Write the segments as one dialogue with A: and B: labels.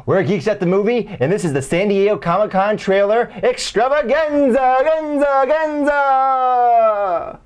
A: We're Geeks at the Movie, and this is the San Diego Comic-Con trailer, Extravaganza, Ganza, Ganza!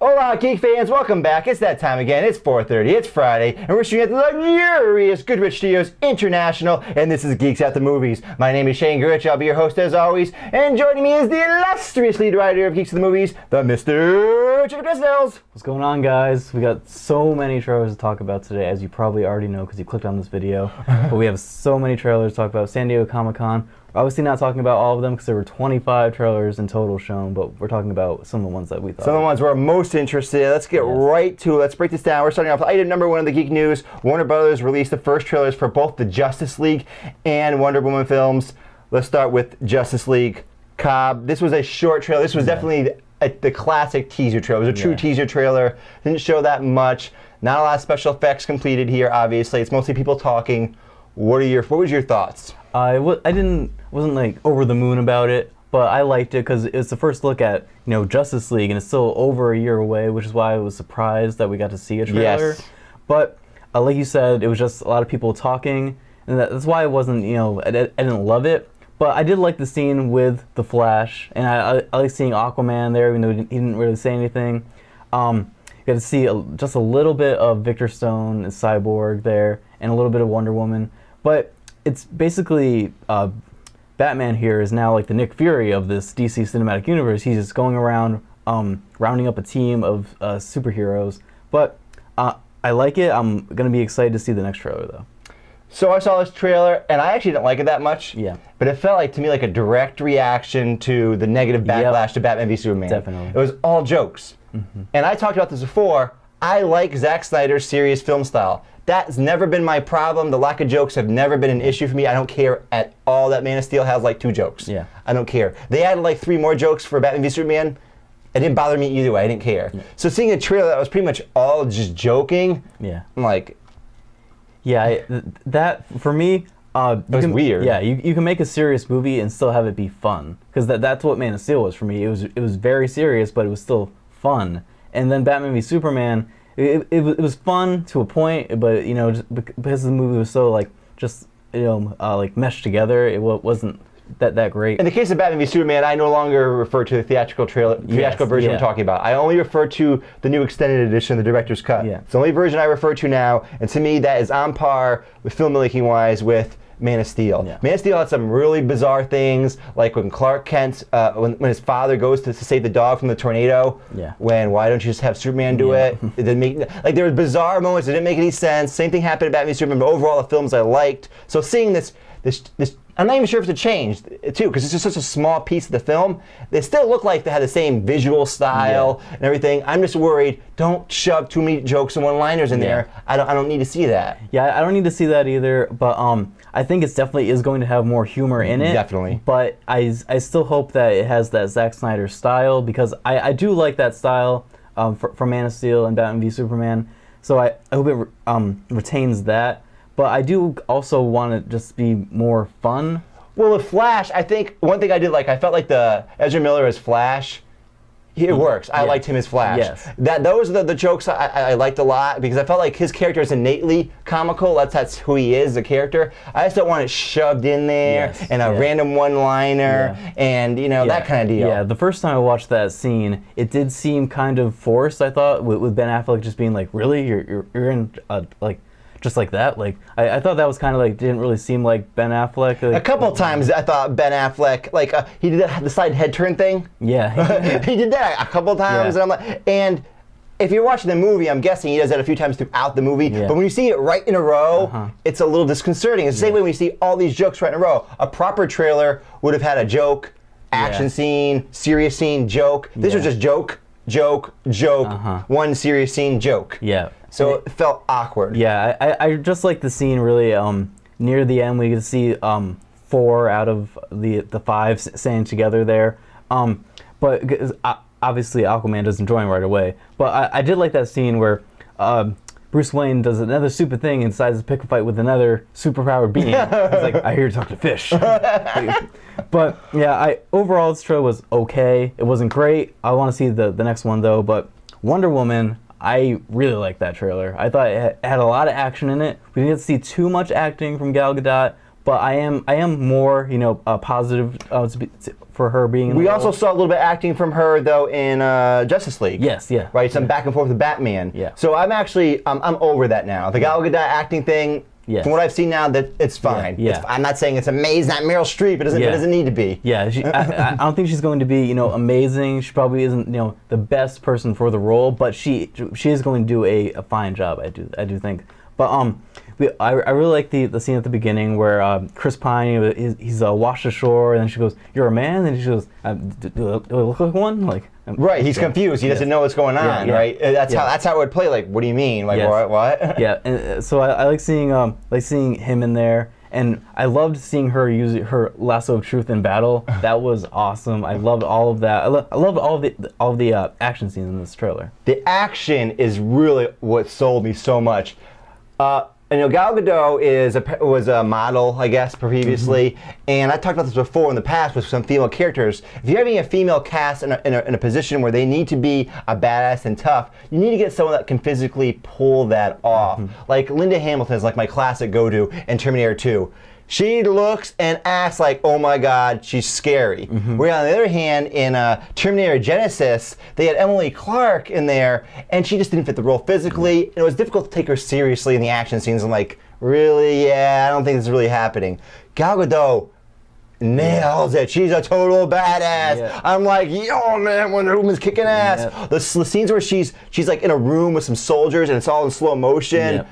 A: Hola, Geek fans! Welcome back. It's that time again. It's 4:30. It's Friday, and we're shooting at the luxurious Goodrich Studios International, and this is Geeks at the Movies. My name is Shane Goodrich. I'll be your host as always, and joining me is the illustrious lead writer of Geeks at the Movies, the Mr. Chicken Presidels.
B: What's going on, guys? We got so many trailers to talk about today, as you probably already know because you clicked on this video. But we have so many trailers to talk about. San Diego Comic-Con. We're obviously not talking about all of them because there were 25 trailers in total shown, but we're talking about some of the ones that we thought.
A: Some of the ones we're most interested in. Let's get right to it. Let's break this down. We're starting off with item number 1 of the Geek News. Warner Brothers released the first trailers for both the Justice League and Wonder Woman films. Let's start with Justice League. Cobb. This was a short trailer. This was definitely the classic teaser trailer. It was a true teaser trailer. Didn't show that much. Not a lot of special effects completed here, obviously. It's mostly people talking. What was your thoughts?
B: I wasn't like over the moon about it, but I liked it because it's the first look at Justice League, and it's still over a year away, which is why I was surprised that we got to see a trailer. Yes. Like you said, it was just a lot of people talking, and that's why I wasn't I didn't love it. But I did like the scene with the Flash, and I like seeing Aquaman there, even though he didn't really say anything. You got to see just a little bit of Victor Stone and Cyborg there, and a little bit of Wonder Woman. But it's basically Batman here is now like the Nick Fury of this DC cinematic universe. He's just going around rounding up a team of superheroes. But I like it. I'm going to be excited to see the next trailer, though.
A: So I saw this trailer, and I actually didn't like it that much.
B: Yeah.
A: But it felt like, to me, like a direct reaction to the negative backlash to Batman v Superman.
B: Definitely.
A: It was all jokes. Mm-hmm. And I talked about this before. I like Zack Snyder's serious film style. That's never been my problem. The lack of jokes have never been an issue for me. I don't care at all that Man of Steel has like 2 jokes.
B: Yeah.
A: I don't care. They added like 3 more jokes for Batman v Superman. It didn't bother me either way. I didn't care. Yeah. So seeing a trailer that was pretty much all just joking, I'm like...
B: Yeah, that, for me...
A: it was weird.
B: Yeah, you can make a serious movie and still have it be fun. Because that's what Man of Steel was for me. It was very serious, but it was still fun. And then Batman v Superman... It was fun to a point, but just because the movie was so like meshed together, it wasn't that great.
A: In the case of Batman v Superman, I no longer refer to the theatrical version we're talking about. I only refer to the new extended edition, the director's cut. Yeah. It's the only version I refer to now, and to me that is on par with filmmaking wise with Man of Steel. Yeah. Man of Steel had some really bizarre things, like when Clark Kent, when his father goes to save the dog from the tornado. Yeah. Why don't you just have Superman do it? It didn't make, like, there were bizarre moments that didn't make any sense. Same thing happened to Batman v Superman, but overall the films I liked. So seeing this, I'm not even sure if it's a change too, because it's just such a small piece of the film. They still look like they had the same visual style and everything. I'm just worried, don't shove too many jokes and one-liners in there. I don't need to see that.
B: Yeah, I don't need to see that either, but I think it definitely is going to have more humor in it.
A: Definitely.
B: But I still hope that it has that Zack Snyder style, because I do like that style for Man of Steel and Batman v Superman. So I hope it retains that. But I do also want it just be more fun.
A: Well, with Flash, I think one thing I did like, I felt like the Ezra Miller as Flash, it works. I liked him as Flash.
B: Yes.
A: Those are the jokes I liked a lot, because I felt like his character is innately comical. That's who he is, the character. I just don't want it shoved in there and a random one-liner and that kind of deal.
B: Yeah, the first time I watched that scene, it did seem kind of forced, I thought, with Ben Affleck just being like, really? You're in, just like that? Like, I thought that was kind of like, didn't really seem like Ben Affleck. Like,
A: a couple times I thought Ben Affleck, like, he did the side head turn thing.
B: Yeah.
A: He did that a couple times, and I'm like, and if you're watching the movie, I'm guessing he does that a few times throughout the movie, but when you see it right in a row, it's a little disconcerting. It's the same way when you see all these jokes right in a row. A proper trailer would have had a joke, action scene, serious scene, joke. This was just joke, one serious scene, joke.
B: Yeah.
A: So it felt awkward.
B: Yeah, I just like the scene really near the end. We could see 4 out of the 5 staying together there. But obviously Aquaman doesn't join right away. But I did like that scene where Bruce Wayne does another stupid thing and decides to pick a fight with another superpowered being. He's like, I hear you talk to fish. But yeah, overall this trailer was okay. It wasn't great. I want to see the next one though. But Wonder Woman, I really liked that trailer. I thought it had a lot of action in it. We didn't see too much acting from Gal Gadot, but I am more, positive for her being in the
A: We
B: role.
A: also saw a little bit of acting from her, though, in Justice League.
B: Yes, yeah.
A: Right, some back and forth with Batman.
B: Yeah.
A: So I'm over that now. The Gal Gadot acting thing,
B: yes.
A: from what I've seen now, that it's fine.
B: Yeah.
A: I'm not saying it's amazing, not Meryl Streep, it doesn't need to be.
B: Yeah, I don't think she's going to be, amazing. She probably isn't, the best person for the role, but she is going to do a fine job. I do think. But I really like the scene at the beginning where Chris Pine, he's washed ashore, and then she goes, "You're a man," and she goes, "Do I look like one?"
A: Right, he's confused. He doesn't know what's going on.
B: Yeah.
A: Right, that's how it would play. Like, what do you mean? Like,
B: Yes.
A: what?
B: Yeah, and so I like seeing him in there, and I loved seeing her use her lasso of truth in battle. That was awesome. I loved all of that. I loved all of the action scenes in this trailer.
A: The action is really what sold me so much. Gal Gadot was a model, I guess, previously, and I talked about this before in the past with some female characters. If you're having a female cast in a position where they need to be a badass and tough, you need to get someone that can physically pull that off. Like Linda Hamilton is like my classic go-to in Terminator 2. She looks and acts like, oh my God, she's scary. Where on the other hand, in Terminator Genesis, they had Emily Clarke in there, and she just didn't fit the role physically. And it was difficult to take her seriously in the action scenes. I'm like, really? Yeah, I don't think this is really happening. Gal Gadot nails it. She's a total badass. Yeah. I'm like, yo, man, Wonder Woman's kicking ass. Yeah. The scenes where she's like in a room with some soldiers and it's all in slow motion. Yeah.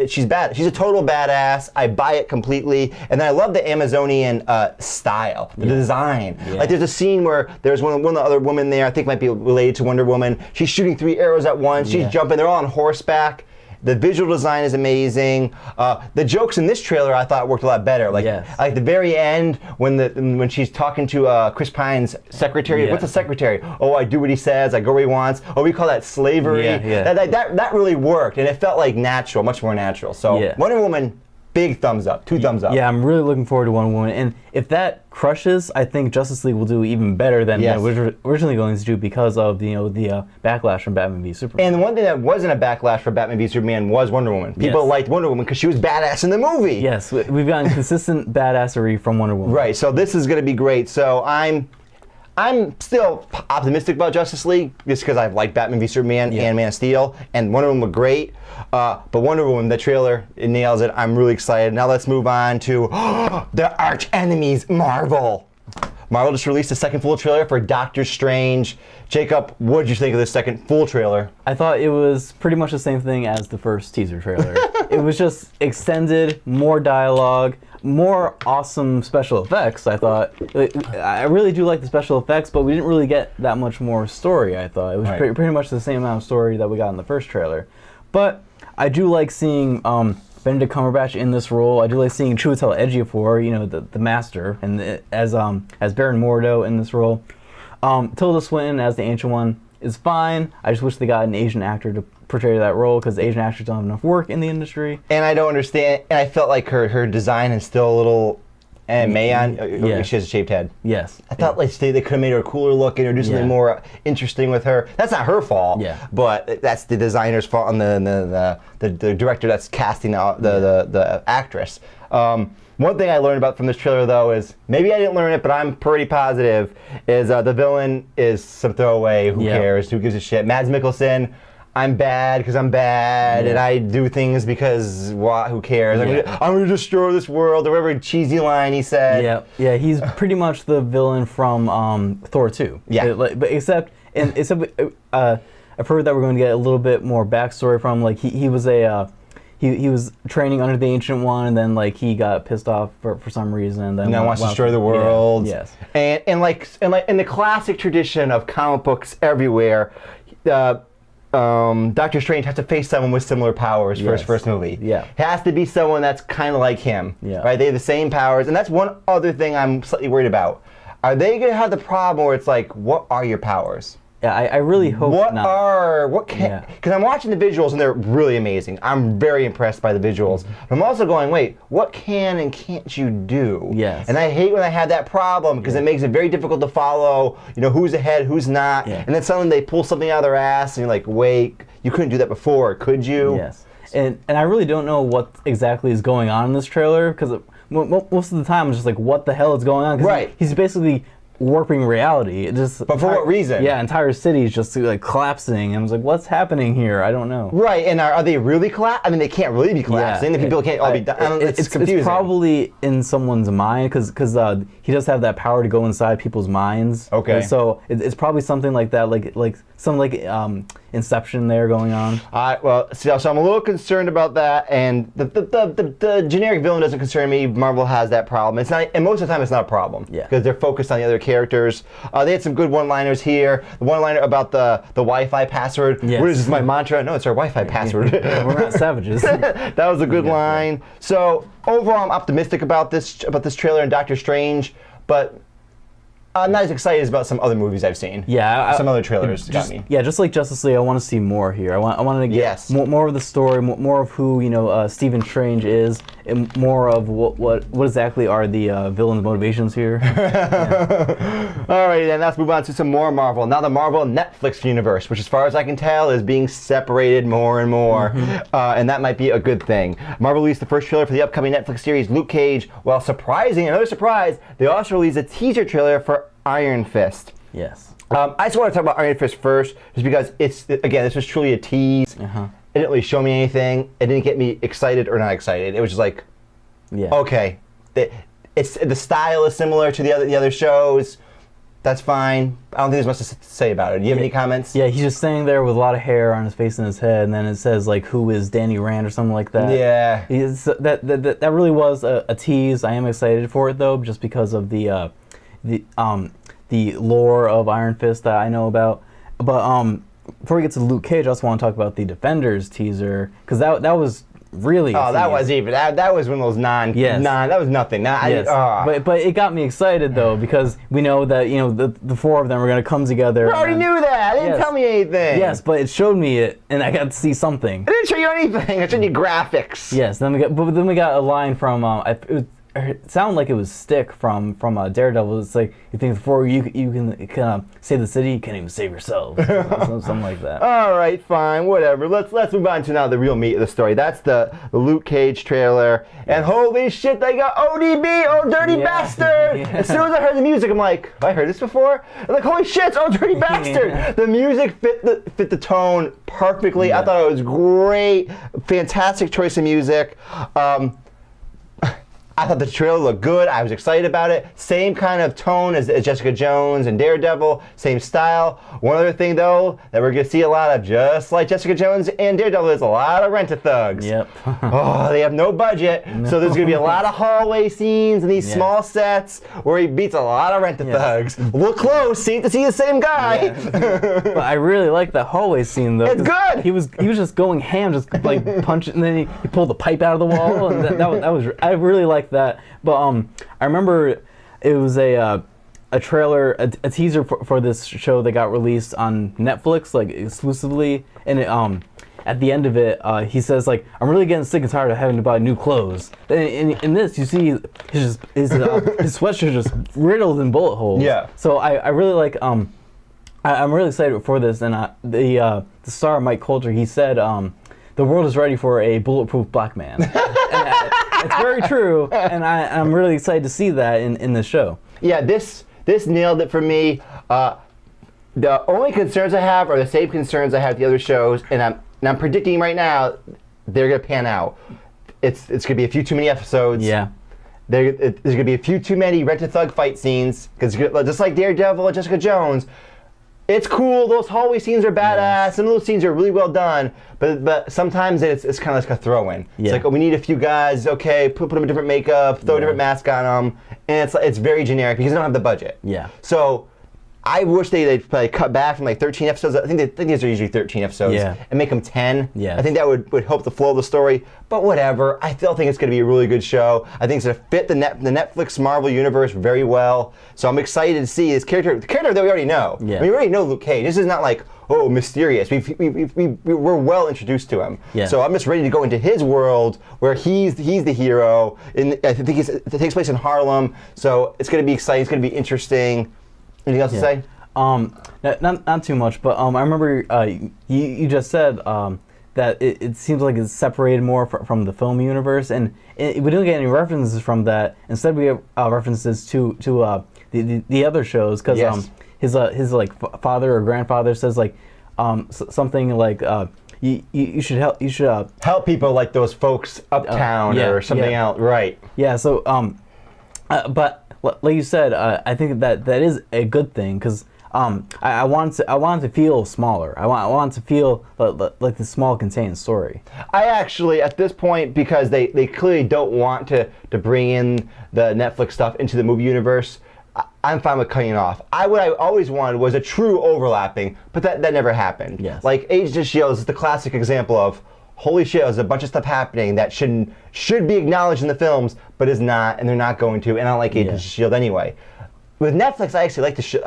A: She's bad. She's a total badass. I buy it completely, and then I love the Amazonian style, the design. Yeah. Like there's a scene where there's one of the other women there. I think might be related to Wonder Woman. She's shooting 3 arrows at once. She's jumping. They're all on horseback. The visual design is amazing. The jokes in this trailer I thought worked a lot better. Like the very end when she's talking to Chris Pine's secretary. Yeah. What's a secretary? Oh, I do what he says. I go where he wants. Oh, we call that slavery. Yeah. That really worked, and it felt like natural, much more natural. So Wonder Woman, big thumbs up, 2 thumbs up.
B: Yeah, I'm really looking forward to Wonder Woman, and if that crushes, I think Justice League will do even better than it was originally going to do because of the backlash from Batman v Superman.
A: And the one thing that wasn't a backlash for Batman v Superman was Wonder Woman. People liked Wonder Woman because she was badass in the movie.
B: Yes, we've gotten consistent badassery from Wonder Woman.
A: Right, so this is going to be great. So I'm still optimistic about Justice League just because I've liked Batman v Superman and Man of Steel, and Wonder Woman were great. But Wonder Woman, the trailer, it nails it. I'm really excited. Now let's move on to the arch enemies, Marvel. Marvel just released a second full trailer for Doctor Strange. Jacob, what did you think of this second full trailer?
B: I thought it was pretty much the same thing as the first teaser trailer. It was just extended, more dialogue, more awesome special effects, I thought. I really do like the special effects, but we didn't really get that much more story, I thought. It was pretty much the same amount of story that we got in the first trailer. But I do like seeing Benedict Cumberbatch in this role. I do like seeing Chiwetel Ejiofor, the Master, and as Baron Mordo in this role. Tilda Swinton as the Ancient One is fine. I just wish they got an Asian actor to portray that role because Asian actors don't have enough work in the industry.
A: And I don't understand. And I felt like her design is still a little Mayan. She has a shaved head.
B: Yes.
A: I thought like they could have made her cooler looking or do something more interesting with her. That's not her fault.
B: Yeah.
A: But that's the designer's fault and the director that's casting the actress. One thing I learned from this trailer, though, is maybe I didn't learn it, but I'm pretty positive, is the villain is some throwaway. Who cares? Who gives a shit? Mads Mikkelsen, I'm bad because I'm bad, and I do things because who cares? I'm going to destroy this world, or whatever cheesy line he said.
B: Yeah, he's pretty much the villain from Thor 2.
A: Yeah.
B: But except I've heard that we're going to get a little bit more backstory from, like, he was he was training under the Ancient One, and then like he got pissed off for some reason, and then
A: now wants to destroy the world.
B: Yes.
A: And in the classic tradition of comic books everywhere, Doctor Strange has to face someone with similar powers for his first movie.
B: Yeah.
A: It has to be someone that's kind of like him.
B: Yeah.
A: Right? They have the same powers, and that's one other thing I'm slightly worried about. Are they going to have the problem where it's like, what are your powers?
B: Yeah, I really hope not.
A: Because I'm watching the visuals and they're really amazing. I'm very impressed by the visuals. But I'm also going, wait, what can and can't you do?
B: Yes.
A: And I hate when I have that problem because it makes it very difficult to follow, who's ahead, who's not. Yeah. And then suddenly they pull something out of their ass and you're like, wait, you couldn't do that before, could you?
B: Yes. And I really don't know what exactly is going on in this trailer because most of the time I'm just like, what the hell is going on?
A: Right.
B: He's basically warping reality.
A: But for what reason?
B: Yeah, entire cities just like collapsing. And I was like, what's happening here? I don't know.
A: Right, and are they really collapsing? I mean, they can't really be collapsing. The people can't all be dying. It's confusing.
B: It's probably in someone's mind because he does have that power to go inside people's minds.
A: Okay.
B: And so it's probably something like that, like some Inception there going on.
A: So I'm a little concerned about that, and the generic villain doesn't concern me. Marvel has that problem. It's not, and most of the time it's not a problem.
B: Yeah.
A: Because they're focused on the other characters. They had some good one-liners here. The one-liner about the Wi-Fi password.
B: Yes.
A: What is this, my mantra? No, it's our Wi-Fi password.
B: We're not savages.
A: That was a good line. So overall, I'm optimistic about this trailer and Doctor Strange, but I'm not as excited about some other movies I've seen.
B: Yeah,
A: some other trailers got me.
B: Yeah, just like Justice League, I want to see more here. I want to get more of the story, more of who Stephen Strange is, and more of what exactly are the villains' motivations here.
A: All right, then let's move on to some more Marvel. Now the Marvel Netflix universe, which as far as I can tell is being separated more and more, and that might be a good thing. Marvel released the first trailer for the upcoming Netflix series Luke Cage. While surprising, another surprise, they also released a teaser trailer for Iron Fist.
B: Yes.
A: I just want to talk about Iron Fist first, just because this was truly a tease. It didn't really show me anything. It didn't get me excited or not excited. It was just like, okay, the style is similar to the other shows. That's fine. I don't think there's much to say about it. Do you have any comments?
B: Yeah, he's just standing there with a lot of hair on his face and his head, and then it says like, "Who is Danny Rand?" or something like that.
A: Yeah.
B: That really was a tease. I am excited for it though, just because of the lore of Iron Fist that I know about. But before we get to Luke Cage, I also want to talk about the Defenders teaser because that was really.
A: Oh, that was even that was one of those that was nothing.
B: But it got me excited though because we know that the four of them are gonna come together.
A: We already knew that. It didn't tell me anything.
B: Yes, but it showed me it, and I got to see something.
A: It didn't show you anything. It showed you graphics.
B: Yes. Then we got a line from it sounded like it was Stick from Daredevil. It's like you think before you can save the city, you can't even save yourself. Something like that.
A: All right, fine, whatever. Let's move on to now the real meat of the story. That's the Luke Cage trailer, and holy shit, they got ODB, oh dirty bastard! Yeah. As soon as I heard the music, I'm like, have I heard this before? I'm like, holy shit, it's oh dirty bastard! The music fit the tone perfectly. I thought it was great, fantastic choice of music. I thought the trailer looked good. I was excited about it. Same kind of tone as Jessica Jones and Daredevil. Same style. One other thing, though, that we're going to see a lot of, just like Jessica Jones and Daredevil, is a lot of rent-a-thugs.
B: Yep.
A: They have no budget, so there's going to be a lot of hallway scenes and these small sets where he beats a lot of rent-a-thugs. Look close, see the same guy.
B: But I really like that hallway scene, though.
A: It's good.
B: He was just going ham, just like punching, and then he pulled the pipe out of the wall, and that was I really liked that. But I remember it was a trailer, a teaser for this show that got released on Netflix, like exclusively, and it, at the end of it, he says like, "I'm really getting sick and tired of having to buy new clothes." In this, you see his sweatshirt just riddled in bullet holes.
A: Yeah.
B: So I really like I'm really excited for this, and the star Mike Coulter, he said the world is ready for a bulletproof black man. It's very true, and I'm really excited to see that in this show.
A: Yeah, this nailed it for me. The only concerns I have are the same concerns I have with the other shows, and I'm predicting right now they're gonna pan out. It's gonna be a few too many episodes.
B: Yeah.
A: There's gonna be a few too many rent-a-thug fight scenes because just like Daredevil and Jessica Jones. It's cool. Those hallway scenes are badass. Some of those scenes are really well done, but sometimes it's kind of like a throw-in. Yeah. It's like, oh, we need a few guys. Okay, put them in different makeup, throw a different mask on them, and it's very generic because they don't have the budget.
B: Yeah.
A: So I wish they'd probably cut back from like 13 episodes. I think these are usually 13 episodes, and make them 10.
B: Yeah.
A: I think that would help the flow of the story. But whatever. I still think it's going to be a really good show. I think it's going to fit the Netflix Marvel universe very well. So I'm excited to see the character that we already know.
B: Yeah.
A: I mean, we already know Luke Cage. This is not like, oh, mysterious. We're well introduced to him.
B: Yeah.
A: So I'm just ready to go into his world where he's the hero. And I think it takes place in Harlem. So it's going to be exciting. It's going to be interesting. Anything else to say?
B: Not too much, but I remember you just said that it seems like it's separated more from the film universe, and we didn't get any references from that. Instead, we have references to the other shows, because his like father or grandfather says like something like you should help
A: people like those folks uptown or something else, right?
B: Yeah. So but like you said, I think that is a good thing, because I want to feel smaller. I want to feel like the small contained story. I
A: actually, at this point, because they clearly don't want to bring in the Netflix stuff into the movie universe, I'm fine with cutting it off. What I always wanted was a true overlapping, but that never happened.
B: Yes.
A: Like Agents of S.H.I.E.L.D. is the classic example of, holy shit, there's a bunch of stuff happening that should be acknowledged in the films, but is not, and they're not going to, and I like Agents of S.H.I.E.L.D. anyway. With Netflix, I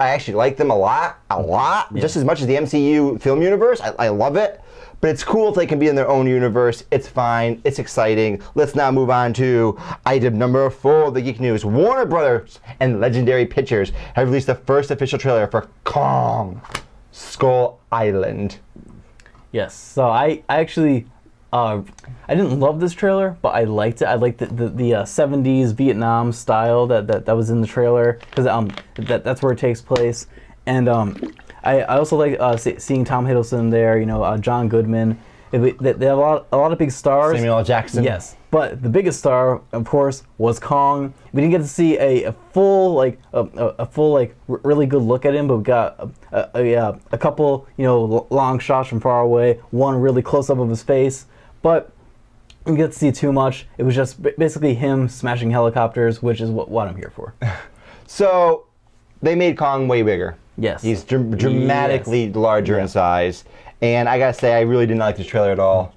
A: actually like them a lot, just as much as the MCU film universe. I love it, but it's cool if they can be in their own universe. It's fine, it's exciting. Let's now move on to item number 4 of the Geek News. Warner Brothers and Legendary Pictures have released the first official trailer for Kong, Skull Island.
B: Yes, so I actually, I didn't love this trailer, but I liked it. I liked the 70s Vietnam style that was in the trailer, because that's where it takes place. And I also like seeing Tom Hiddleston there, John Goodman. They have a lot of big stars.
A: Samuel L. Jackson.
B: Yes, but the biggest star, of course, was Kong. We didn't get to see a full really good look at him, but we got a couple long shots from far away, one really close up of his face. But we didn't get to see too much. It was just basically him smashing helicopters, which is what I'm here for.
A: So they made Kong way bigger.
B: Yes.
A: He's dramatically larger in size. And I gotta say, I really didn't like this trailer at all.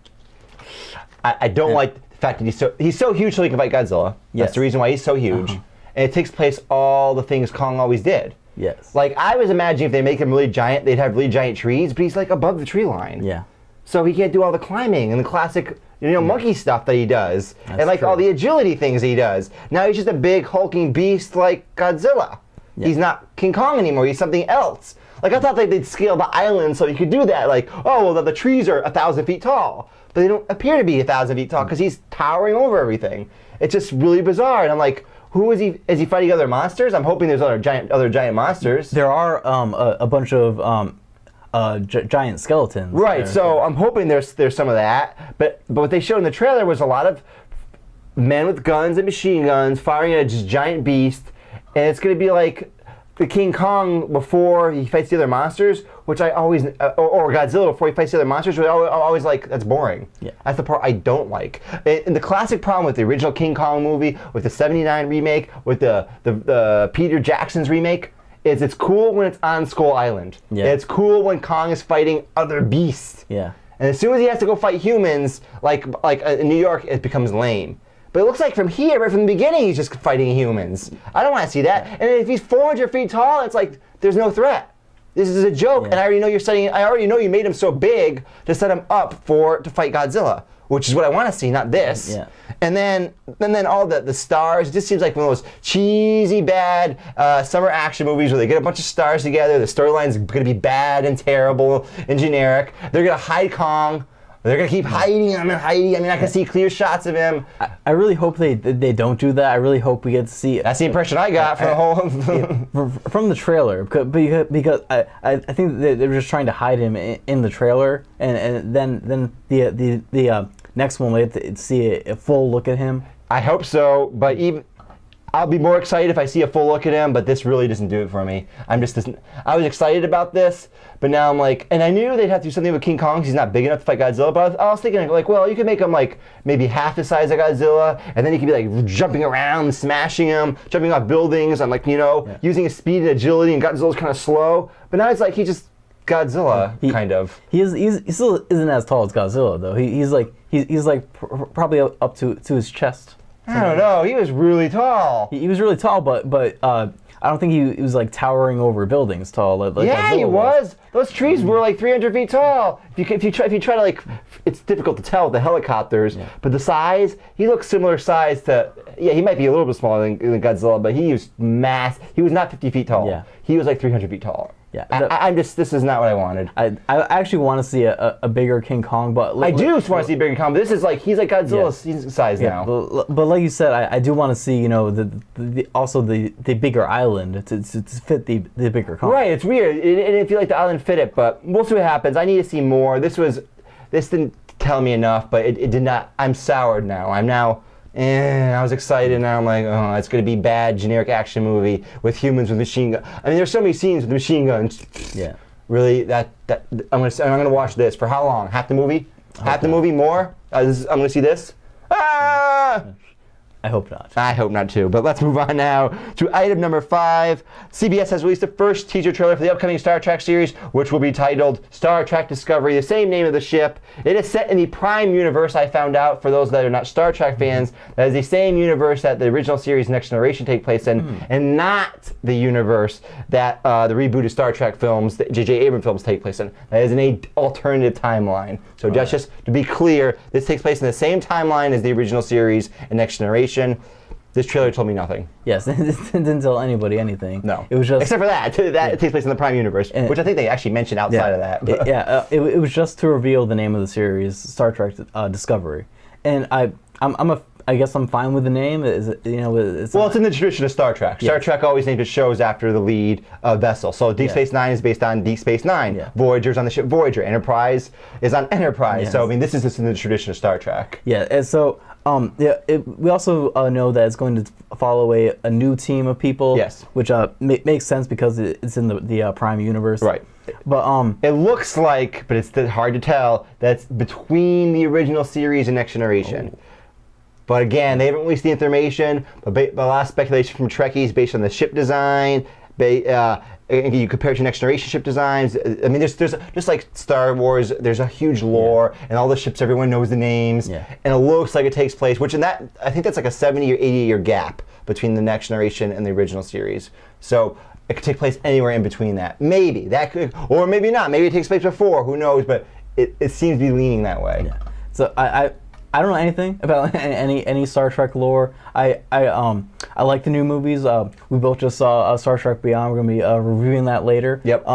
A: I don't like the fact that he's so huge so he can fight Godzilla.
B: Yes.
A: That's the reason why he's so huge. And it takes place all the things Kong always did.
B: Yes.
A: Like, I was imagining if they make him really giant, they'd have really giant trees, but he's like above the tree line.
B: Yeah.
A: So he can't do all the climbing and the classic, monkey stuff that he does.
B: That's
A: and like
B: true.
A: all the agility things he does. Now he's just a big hulking beast like Godzilla. Yeah. He's not King Kong anymore, he's something else. Like, I thought they'd scale the island so you could do that. Like, oh, well, the trees are 1,000 feet tall. But they don't appear to be 1,000 feet tall because he's towering over everything. It's just really bizarre. And I'm like, who is he? Is he fighting other monsters? I'm hoping there's other giant monsters.
B: There are a bunch of giant skeletons.
A: Right, so I'm hoping there's some of that. But what they showed in the trailer was a lot of men with guns and machine guns firing at a giant beast. And it's going to be like the King Kong before he fights the other monsters, which I always, or Godzilla before he fights the other monsters, which I always like, that's boring.
B: Yeah.
A: That's the part I don't like. And the classic problem with the original King Kong movie, with the '79 remake, with the Peter Jackson's remake, is it's cool when it's on Skull Island.
B: Yeah.
A: And it's cool when Kong is fighting other beasts.
B: Yeah.
A: And as soon as he has to go fight humans, like in New York, it becomes lame. But it looks like from here, right from the beginning, he's just fighting humans. I don't want to see that. And if he's 400 feet tall, it's like there's no threat. This is a joke, and I already know you made him so big to set him up to fight Godzilla, which is what I want to see, not this.
B: Yeah.
A: And then all the stars. It just seems like one of those cheesy, bad summer action movies where they get a bunch of stars together. The storyline's going to be bad and terrible and generic. They're going to hide Kong. They're going to keep hiding him and hiding. I mean, I can see clear shots of him.
B: I really hope they don't do that. I really hope we get to see it.
A: That's the impression I got from the whole...
B: from the trailer, because I think they're just trying to hide him in the trailer, and then the next one we have to see a full look at him.
A: I hope so, but I'll be more excited if I see a full look at him, but this really doesn't do it for me. I was excited about this, but now I'm like, and I knew they'd have to do something with King Kong because he's not big enough to fight Godzilla, but I was thinking like, well, you could make him like maybe half the size of Godzilla, and then he could be like jumping around, smashing him, jumping off buildings, and like, using his speed and agility, and Godzilla's kind of slow. But now it's like he just Godzilla, kind of.
B: He still isn't as tall as Godzilla though. He's like probably up to his chest.
A: I don't know. He was really tall.
B: He was really tall, but I don't think he was like towering over buildings tall. Like
A: yeah,
B: Godzilla
A: he was. Those trees were like 300 feet tall. If you try to like, it's difficult to tell with the helicopters, but the size, he looks similar size to. Yeah, he might be a little bit smaller than Godzilla, but he was He was not 50 feet tall.
B: Yeah.
A: He was like 300 feet tall.
B: Yeah,
A: this is not what I wanted.
B: I actually want to see a bigger King Kong, but
A: I do want to see a bigger King Kong. But this is like he's like Godzilla's size now.
B: But like you said, I do want to see also the bigger island to fit the bigger Kong.
A: Right, it's weird. It didn't feel like the island fit it, but we'll see what happens. I need to see more. This didn't tell me enough, but it did not. I'm soured now. I was excited, now I'm like, oh, it's going to be bad, generic action movie with humans with machine guns. I mean, there's so many scenes with machine guns.
B: Yeah.
A: Really, I'm gonna watch this for how long? Half the movie? Half the movie? More? I'm gonna see this. Ah!
B: I hope not.
A: I hope not too. But let's move on now to item number 5. CBS has released the first teaser trailer for the upcoming Star Trek series, which will be titled Star Trek Discovery, the same name of the ship. It is set in the Prime universe, I found out, for those that are not Star Trek fans. That is the same universe that the original series Next Generation take place in, and not the universe that the rebooted Star Trek films, the J.J. Abrams films, take place in. That is an alternative timeline. So just to be clear, this takes place in the same timeline as the original series and Next Generation. This trailer told me nothing.
B: Yes, it didn't tell anybody anything.
A: No.
B: It was just...
A: Except for that. It takes place in the Prime universe, which I think they actually mentioned outside of that.
B: It was just to reveal the name of the series, Star Trek Discovery. And I guess I'm fine with the name. It's
A: in the tradition of Star Trek. Star Trek always named its shows after the lead vessel. So Deep Space Nine is based on Deep Space Nine.
B: Yeah.
A: Voyager's on the ship Voyager. Enterprise is on Enterprise. Yes. So I mean, this is just in the tradition of Star Trek.
B: Yeah. And so we also know that it's going to follow a new team of people.
A: Yes.
B: Which makes sense because it's in the Prime universe.
A: Right.
B: But
A: it looks like, but it's hard to tell, that's between the original series and Next Generation. Oh. But again, they haven't released the information, but a lot of speculation from Trekkies based on the ship design. You compare it to Next Generation ship designs. I mean, there's just like Star Wars, there's a huge lore, and all the ships, everyone knows the names, and it looks like it takes place, which I think that's like a 70 or 80 year gap between the Next Generation and the original series. So it could take place anywhere in between that. Maybe, that could, or maybe not. Maybe it takes place before, who knows, but it seems to be leaning that way.
B: Yeah. So I don't know anything about any Star Trek lore. I like the new movies. We both just saw Star Trek Beyond. We're gonna be reviewing that later.
A: Yep.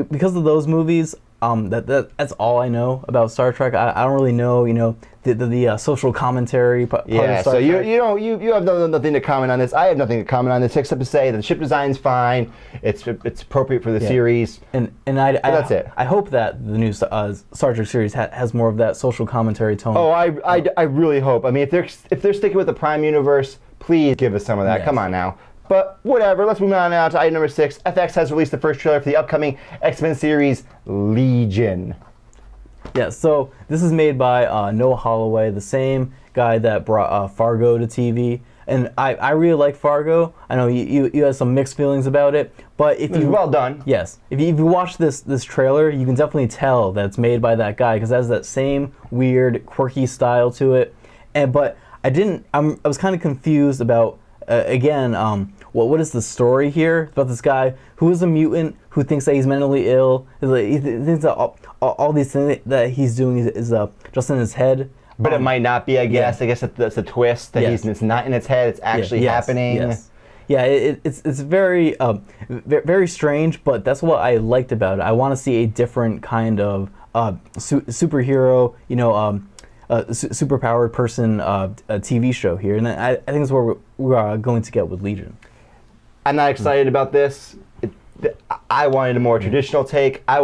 B: Because of those movies, that's all I know about Star Trek. I don't really know, the social commentary part of Star
A: so
B: Trek.
A: you have nothing to comment on this. I have nothing to comment on this except to say that the ship design's fine. It's appropriate for the series.
B: And
A: that's it.
B: I hope that the new Star Trek series has more of that social commentary tone.
A: Oh, I really hope. I mean, if they're sticking with the Prime universe, please give us some of that. Yes. Come on now. But whatever, let's move on now to item number 6. FX has released the first trailer for the upcoming X-Men series, Legion.
B: Yeah, so this is made by Noah Holloway, the same guy that brought Fargo to TV. And I really like Fargo. I know you have some mixed feelings about it, but if you
A: well done.
B: Yes, if you watch this trailer, you can definitely tell that it's made by that guy because it has that same weird, quirky style to it. But I was kind of confused about what is the story here about this guy who is a mutant who thinks that he's mentally ill. He thinks that all these things that he's doing is just in his head.
A: But it might not be, I guess. Yeah. I guess that's a twist that it's not in its head. It's actually happening.
B: Yes. Yeah, it's very very strange, but that's what I liked about it. I want to see a different kind of superhero, superpowered person a TV show here, and I think that's what we're going to get with Legion. I'm
A: not excited about this. I wanted a more traditional take. I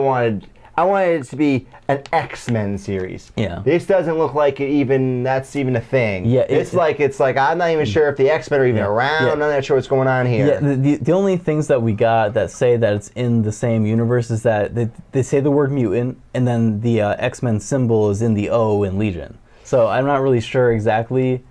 A: I wanted it to be an X-Men series.
B: Yeah.
A: This doesn't look like that's even a thing.
B: Yeah.
A: It's like I'm not even sure if the X-Men are even around.
B: Yeah.
A: I'm not sure what's going on here.
B: Yeah. The only things that we got that say that it's in the same universe is that they say the word mutant, and then the X-Men symbol is in the O in Legion. So I'm not really sure exactly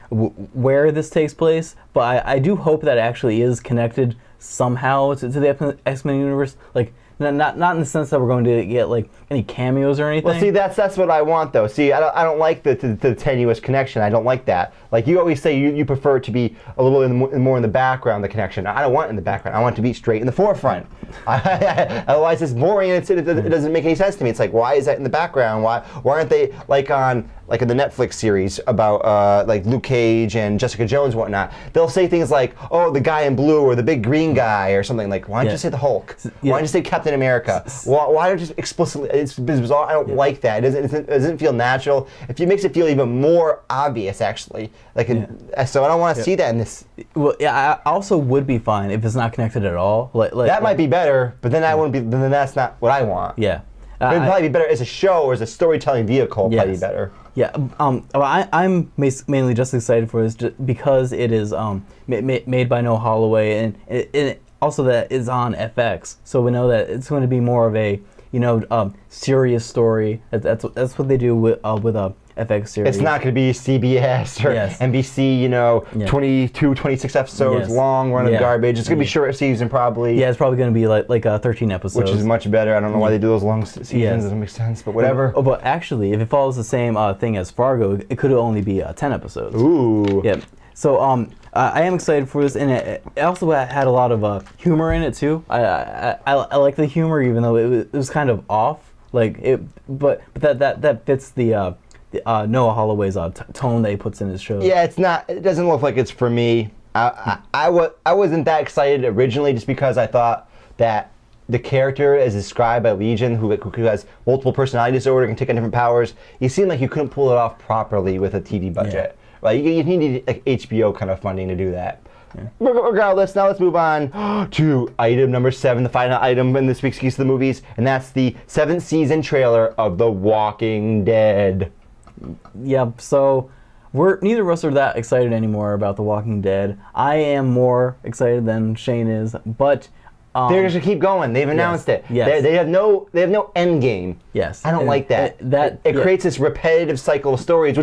B: where this takes place, but I do hope that it actually is connected somehow to the X-Men universe. Like, not in the sense that we're going to get like any cameos or anything.
A: Well, see, that's what I want, though. See, I don't like the tenuous connection. I don't like that. Like you always say, you prefer it to be a little more in the background, the connection. I don't want it in the background. I want it to be straight in the forefront. Otherwise, it's boring and it doesn't make any sense to me. It's like, why is that in the background? Why aren't they like in the Netflix series about like Luke Cage and Jessica Jones and whatnot? They'll say things like, "Oh, the guy in blue" or "the big green guy" or something. Like, why don't you say the Hulk? Why don't you say Captain America? Why don't you just explicitly? It's bizarre. I don't like that. It doesn't feel natural. It makes it feel even more obvious, actually. Like, so I don't want to see that in this.
B: Well, yeah, I also would be fine if it's not connected at all.
A: That might be better, but then I wouldn't be. Then that's not what I want.
B: Yeah.
A: It'd probably be better as a show or as a storytelling vehicle. Yes. Probably be better.
B: Yeah. I'm mainly just excited for this because it is made by Noah Holloway, and it also that is on FX, so we know that it's going to be more of a serious story. That's what they do with a FX series.
A: It's not going to be CBS or NBC, 22, 26 episodes long, run of garbage. It's going to be short season probably.
B: Yeah, it's probably going to be like 13 episodes.
A: Which is much better. I don't know why they do those long seasons. It doesn't make sense, but whatever.
B: But actually, if it follows the same thing as Fargo, it could only be 10 episodes.
A: Ooh.
B: Yeah. So I am excited for this, and it also had a lot of humor in it too. I like the humor, even though it was kind of off. But that fits the Noah Holloway's tone that he puts in his show.
A: Yeah, it's not. It doesn't look like it's for me. I wasn't that excited originally, just because I thought that the character, as described by Legion, who has multiple personality disorder, can take on different powers, he seemed like you couldn't pull it off properly with a TV budget. Right? You need like HBO kind of funding to do that. Yeah. Regardless, now let's move on to item number 7, the final item in this week's Geeks at the Movies, and that's the 7th season trailer of The Walking Dead.
B: Yeah, so neither of us are that excited anymore about The Walking Dead. I am more excited than Shane is, but
A: they're just gonna keep going. They've announced it.
B: Yes.
A: They have no end game.
B: Yes.
A: I don't like that. It creates this repetitive cycle of stories,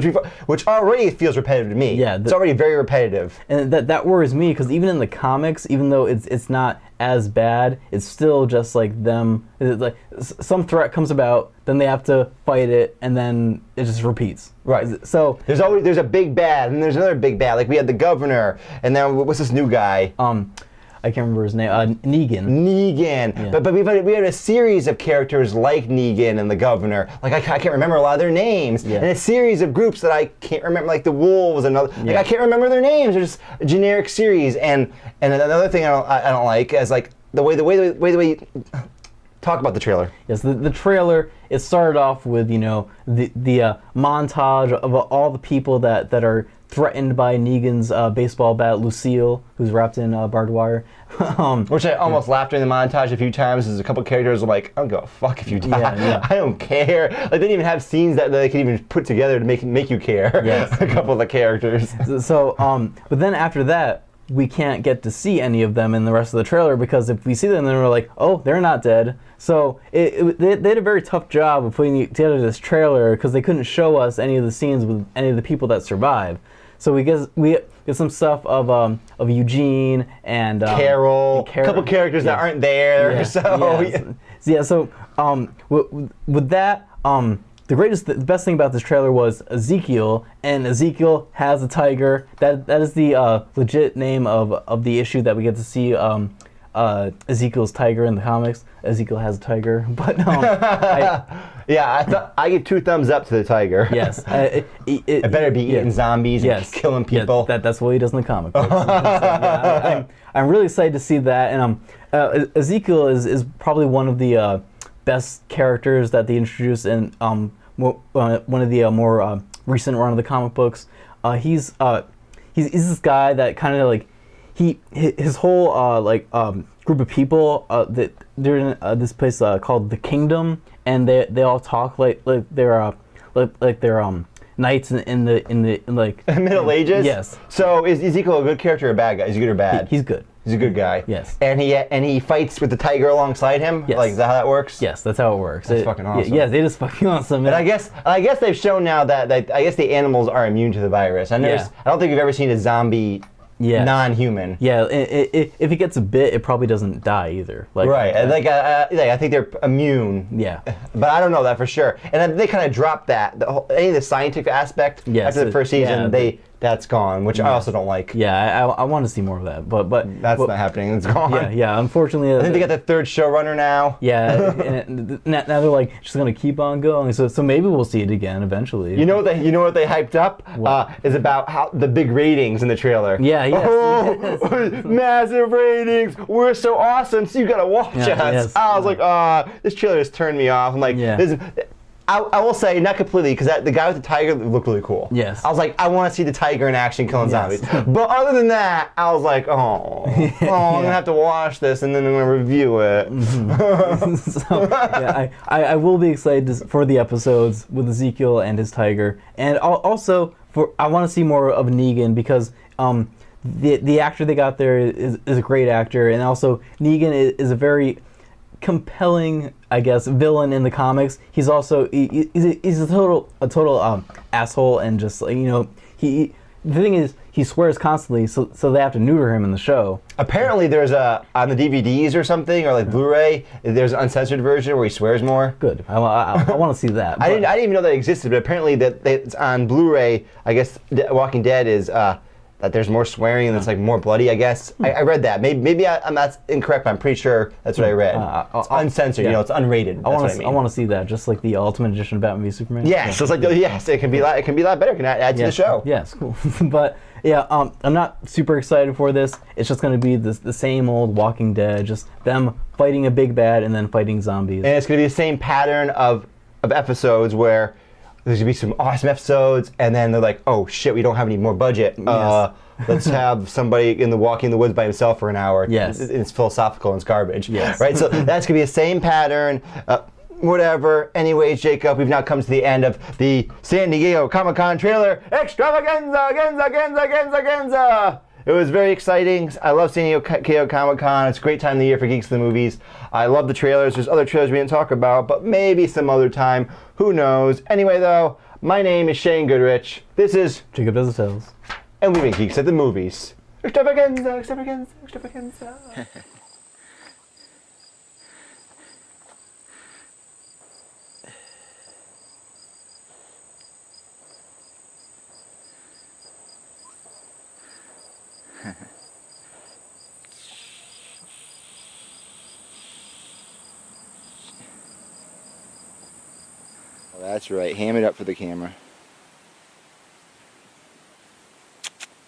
A: which already feels repetitive to me. Yeah. It's already very repetitive.
B: And that worries me, because even in the comics, even though it's not as bad, it's still just like them. It's like some threat comes about, then they have to fight it, and then it just repeats.
A: Right.
B: So
A: there's a big bad, and there's another big bad. Like we had the governor, and then what's this new guy?
B: I can't remember his name. Negan.
A: Negan. Yeah. But we had a series of characters like Negan and the governor. Like I can't remember a lot of their names. Yeah. And a series of groups that I can't remember. Like the Wolves, another. Like I can't remember their names. They're just a generic series. And another thing I don't like is like the way we talk about the trailer.
B: Yes, the trailer. It started off with the montage of all the people that are threatened by Negan's baseball bat, Lucille, who's wrapped in barbed wire.
A: Which I almost laughed during the montage a few times. There's a couple characters like, I don't give a fuck if you die. Yeah. I don't care. Like, they didn't even have scenes that they could even put together to make you care. Yes. A couple of the characters.
B: So, but then after that, we can't get to see any of them in the rest of the trailer, because if we see them, then we're like, oh, they're not dead. So they had a very tough job of putting together this trailer, because they couldn't show us any of the scenes with any of the people that survive. So we get some stuff of Eugene and
A: Carol, a couple characters that aren't there.
B: Yeah. So with that, the best thing about this trailer was Ezekiel, and Ezekiel has a tiger. That is the legit name of the issue that we get to see. Ezekiel's tiger in the comics. Ezekiel has a tiger, but
A: I give 2 thumbs up to the tiger.
B: Yes,
A: it better be eating zombies and killing people.
B: Yeah, that's what he does in the comic books. I'm really excited to see that, and Ezekiel is probably one of the best characters that they introduced in one of the more recent run of the comic books. He's this guy that kind of like his whole group of people that they're in this place called the Kingdom, and they all talk like they're knights in like
A: Middle Ages.
B: Yes.
A: So is Ezekiel a good character or a bad guy? Is he good or bad?
B: He's good.
A: He's a good guy.
B: Yes.
A: And he fights with the tiger alongside him.
B: Yes.
A: Like, is that how that works?
B: Yes, that's how it works.
A: That's fucking awesome.
B: Yeah, it is fucking awesome.
A: And I guess they've shown now that I guess the animals are immune to the virus. I don't think we've ever seen a zombie non-human.
B: Yeah, if it gets a bit, it probably doesn't die either. Like,
A: right. I think they're immune.
B: Yeah.
A: But I don't know that for sure. And they kind of dropped that. Any of the scientific aspect after the first season, that's gone, which I also don't like.
B: Yeah, I want to see more of that, but
A: that's not happening. It's gone.
B: Yeah. Unfortunately,
A: I think they got the third showrunner now.
B: Yeah, and now they're like just gonna keep on going. So maybe we'll see it again eventually.
A: You know what they hyped up is about how the big ratings in the trailer.
B: Yeah. Yes.
A: Oh, massive ratings. We're so awesome. So you gotta watch us.
B: Yes.
A: I was like, this trailer has turned me off. I'm like, I will say, not completely, because the guy with the tiger looked really cool.
B: Yes.
A: I was like, I want to see the tiger in action killing zombies. But other than that, I was like, I'm going to have to watch this, and then I'm going to review it.
B: I will be excited for the episodes with Ezekiel and his tiger. And also, I want to see more of Negan, because the actor they got there is a great actor. And also, Negan is a very compelling, I guess, villain in the comics. He's also he's a total asshole, and just like, the thing is, he swears constantly, so they have to neuter him in the show. Apparently there's on the DVDs or something, or like Blu-ray, there's an uncensored version where he swears more. Good. I want to see that.
A: I didn't even know that existed, but apparently that it's on Blu-ray. I guess Walking Dead is that there's more swearing and it's like more bloody, I guess. I read that. Maybe I'm not incorrect, but I'm pretty sure that's what I read. It's uncensored, it's unrated. That's what I mean.
B: I want to see that, just like the Ultimate Edition of Batman v Superman.
A: Yes, so it's like, it can be a lot better. It can add to the show.
B: Yes, cool. But yeah, I'm not super excited for this. It's just going to be the same old Walking Dead, just them fighting a big bad and then fighting zombies.
A: And it's going to be the same pattern of episodes where there's going to be some awesome episodes, and then they're like, oh shit, we don't have any more budget. Let's have somebody walking in the woods by himself for an hour.
B: Yes.
A: It's philosophical and it's garbage.
B: Yes.
A: Right? So that's going to be the same pattern. Whatever. Anyways, Jacob, we've now come to the end of the San Diego Comic-Con trailer. Extravaganza. It was very exciting. I love San Diego Comic-Con. It's a great time of the year for Geeks At the Movies. I love the trailers. There's other trailers we didn't talk about, but maybe some other time. Who knows? Anyway, though, my name is Shane Goodrich. This is
B: Jacob Does the Tales.
A: And we've been Geeks At the Movies. Extravaganza. Well, that's right. Ham it up for the camera.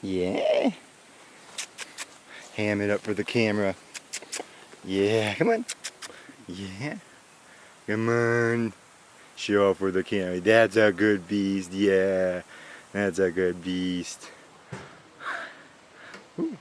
A: Yeah. Ham it up for the camera. Yeah, come on. Yeah. Come on. Show for the camera. That's a good beast. Yeah. That's a good beast. Ooh.